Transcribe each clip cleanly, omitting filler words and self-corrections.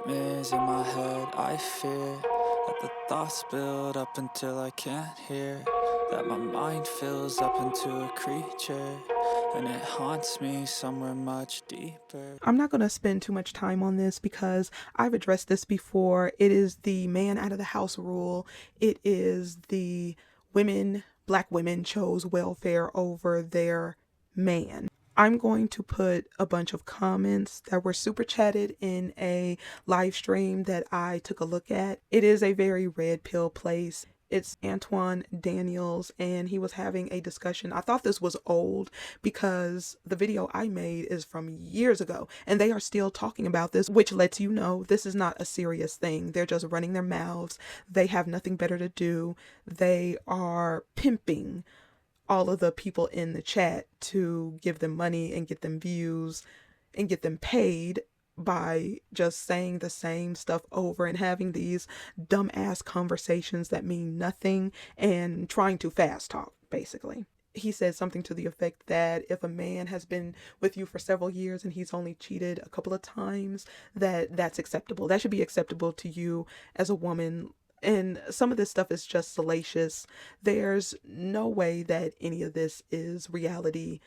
nightmares in my head, I fear that the thoughts build up until I can't hear, that my mind fills up into a creature, and it haunts me somewhere much deeper. I'm not going to spend too much time on this because I've addressed this before. It is the man out of the house rule. It is the black women chose welfare over their man. I'm going to put a bunch of comments that were super chatted in a live stream that I took a look at. It is a very red pill place. It's Antoine Daniels, and he was having a discussion. I thought this was old because the video I made is from years ago, and they are still talking about this, which lets you know this is not a serious thing. They're just running their mouths. They have nothing better to do. They are pimping all of the people in the chat to give them money and get them views and get them paid by just saying the same stuff over and having these dumbass conversations that mean nothing and trying to fast talk, basically. He said something to the effect that if a man has been with you for several years and he's only cheated a couple of times, that's acceptable. That should be acceptable to you as a woman. And some of this stuff is just salacious. There's no way that any of this is reality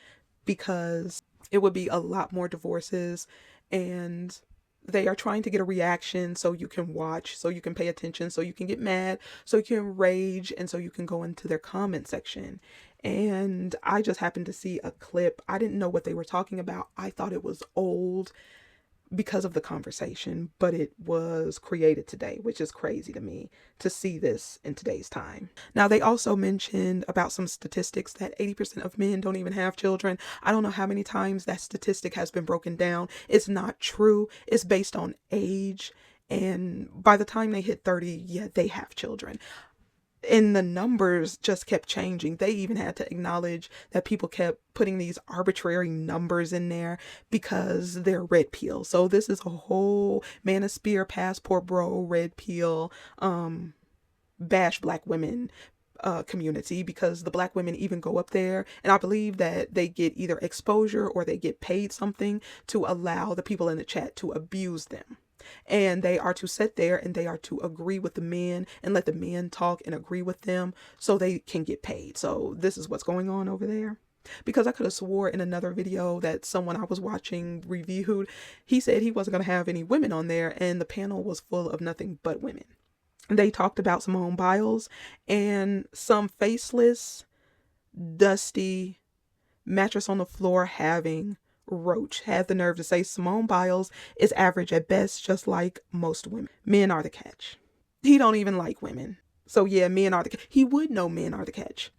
because it would be a lot more divorces, and they are trying to get a reaction so you can watch, so you can pay attention, so you can get mad, so you can rage, and so you can go into their comment section. And I just happened to see a clip. I didn't know what they were talking about. I thought it was old because of the conversation, but it was created today, which is crazy to me to see this in today's time. Now, they also mentioned about some statistics that 80% of men don't even have children. I don't know how many times that statistic has been broken down. It's not true. It's based on age. And by the time they hit 30, yeah, they have children. And the numbers just kept changing. They even had to acknowledge that people kept putting these arbitrary numbers in there because they're red pill. So this is a whole MANOSPHERE, passport bro, red pill, bash black women community, because the black women even go up there and I believe that they get either exposure or they get paid something to allow the people in the chat to abuse them. And they are to sit there and they are to agree with the men and let the men talk and agree with them so they can get paid. So this is what's going on over there. Because I could have swore in another video that someone I was watching reviewed, he said he wasn't going to have any women on there, and the panel was full of nothing but women. They talked about Simone Biles and some faceless, dusty, mattress on the floor having roach had the nerve to say Simone Biles is average at best, just like most women. Men are the catch. He don't even like women. So yeah, men are the catch. He would know men are the catch.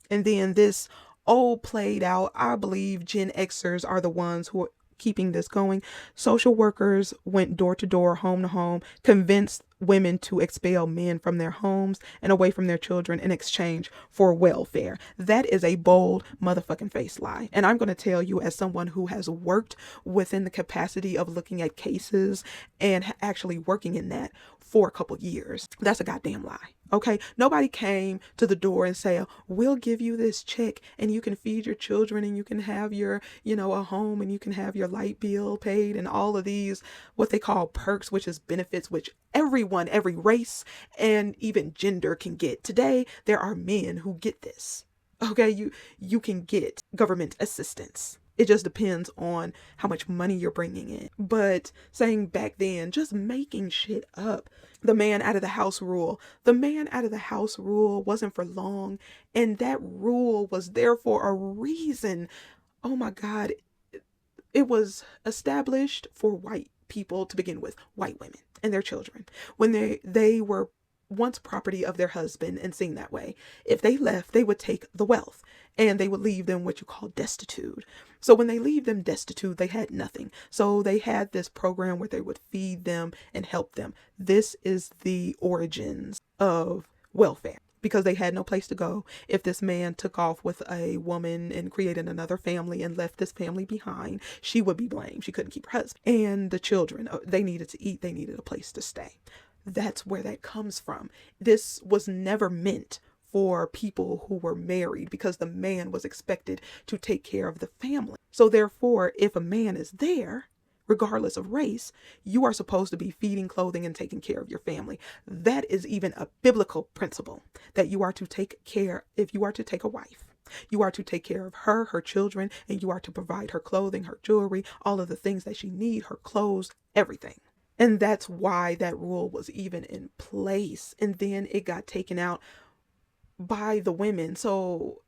And then this old played out, I believe Gen Xers are the ones who are keeping this going. Social workers went door to door, home to home, convinced women to expel men from their homes and away from their children in exchange for welfare. That is a bold motherfucking face lie. And I'm going to tell you, as someone who has worked within the capacity of looking at cases and actually working in that for a couple years, that's a goddamn lie. Okay, nobody came to the door and say, we'll give you this check and you can feed your children and you can have your, a home and you can have your light bill paid and all of these, what they call perks, which is benefits, which everyone, every race and even gender can get. Today, there are men who get this. Okay, you can get government assistance. It just depends on how much money you're bringing in. But saying back then, just making shit up. The man out of the house rule. The man out of the house rule wasn't for long. And that rule was there for a reason. Oh my God. It was established for white people to begin with. White women and their children. When they were once property of their husband and seen that way. If they left, they would take the wealth and they would leave them what you call destitute. So when they leave them destitute, they had nothing. So they had this program where they would feed them and help them. This is the origins of welfare, because they had no place to go. If this man took off with a woman and created another family and left this family behind, she would be blamed. She couldn't keep her husband. And the children, they needed to eat. They needed a place to stay. That's where that comes from. This was never meant for people who were married, because the man was expected to take care of the family. So therefore, if a man is there, regardless of race, you are supposed to be feeding, clothing, and taking care of your family. That is even a biblical principle, that you are to take care, if you are to take a wife, you are to take care of her, her children, and you are to provide her clothing, her jewelry, all of the things that she needs, her clothes, everything. And that's why that rule was even in place. And then it got taken out by the women. So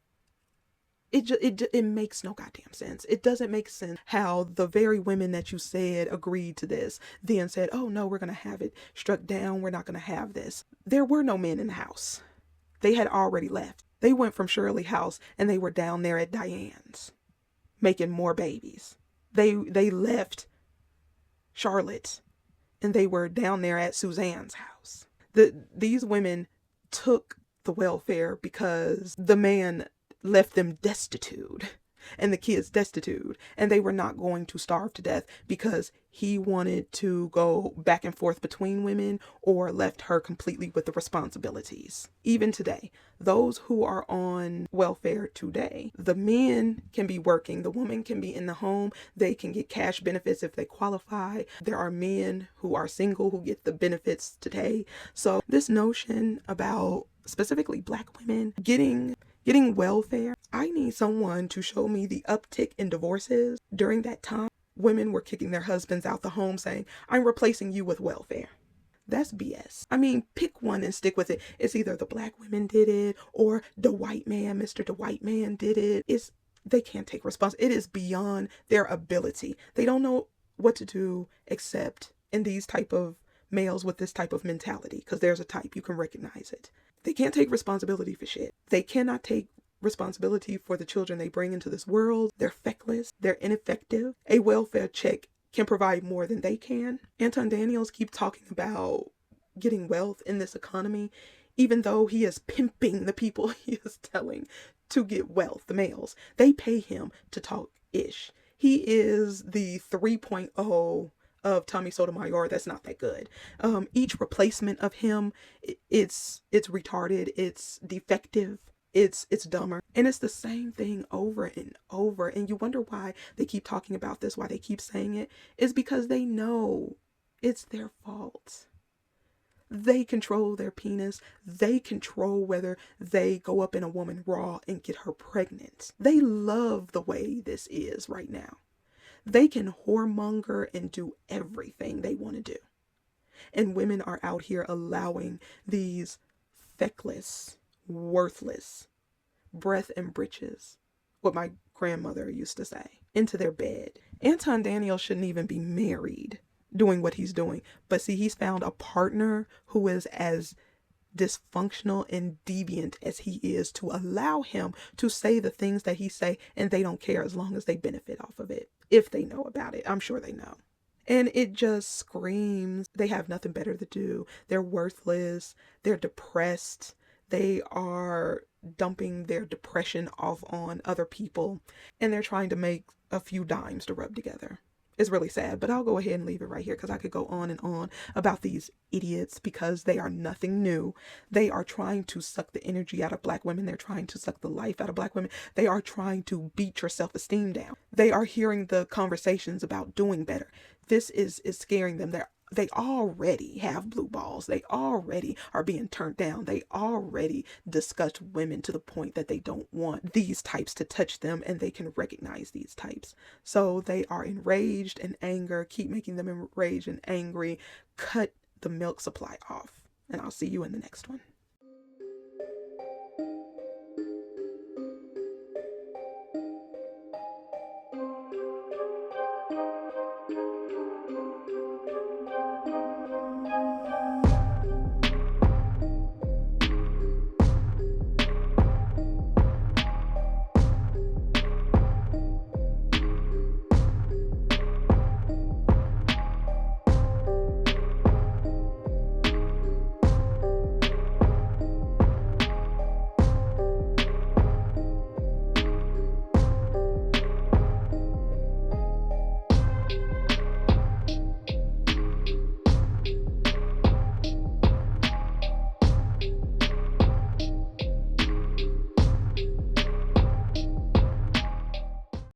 it makes no goddamn sense. It doesn't make sense how the very women that you said agreed to this then said, oh no, we're going to have it struck down. We're not going to have this. There were no men in the house. They had already left. They went from Shirley House and they were down there at Diane's making more babies. They left Charlotte and they were down there at Suzanne's house. These women took the welfare because the man left them destitute and the kids destitute, and they were not going to starve to death because he wanted to go back and forth between women or left her completely with the responsibilities. Even today, those who are on welfare today, the men can be working, the woman can be in the home, they can get cash benefits if they qualify. There are men who are single who get the benefits today. So this notion about specifically Black women getting welfare, I need someone to show me the uptick in divorces during that time. Women were kicking their husbands out the home saying, I'm replacing you with welfare. That's BS. I mean, pick one and stick with it. It's either the Black women did it or the white man, Mr. the white man did it. They can't take responsibility. It is beyond their ability. They don't know what to do except in these type of males with this type of mentality, because there's a type, you can recognize it. They can't take responsibility for shit. They cannot take responsibility for the children they bring into this world. They're feckless. They're ineffective. A welfare check can provide more than they can. Anton Daniels keep talking about getting wealth in this economy, even though he is pimping the people he is telling to get wealth, the males. They pay him to talk ish. He is the 3.0 of Tommy Sotomayor. That's not that good. Each replacement of him, it's retarded, it's defective, it's dumber, and it's the same thing over and over. And you wonder why they keep talking about this, why they keep saying it, is because they know it's their fault. They control their penis. They control whether they go up in a woman raw and get her pregnant. They love the way this is right now. They can whoremonger and do everything they want to do. And women are out here allowing these feckless, worthless, breath and britches, what my grandmother used to say, into their bed. Anton Daniels shouldn't even be married doing what he's doing. But see, he's found a partner who is as dysfunctional and deviant as he is to allow him to say the things that he say, and they don't care as long as they benefit off of it. If they know about it, I'm sure they know. And it just screams they have nothing better to do. They're worthless. They're depressed. They are dumping their depression off on other people, and they're trying to make a few dimes to rub together. It's really sad, but I'll go ahead and leave it right here because I could go on and on about these idiots because they are nothing new. They are trying to suck the energy out of Black women. They're trying to suck the life out of Black women. They are trying to beat your self-esteem down. They are hearing the conversations about doing better. This is scaring them. They already have blue balls. They already are being turned down. They already disgust women to the point that they don't want these types to touch them, and they can recognize these types. So they are enraged and anger. Keep making them enraged and angry. Cut the milk supply off. And I'll see you in the next one.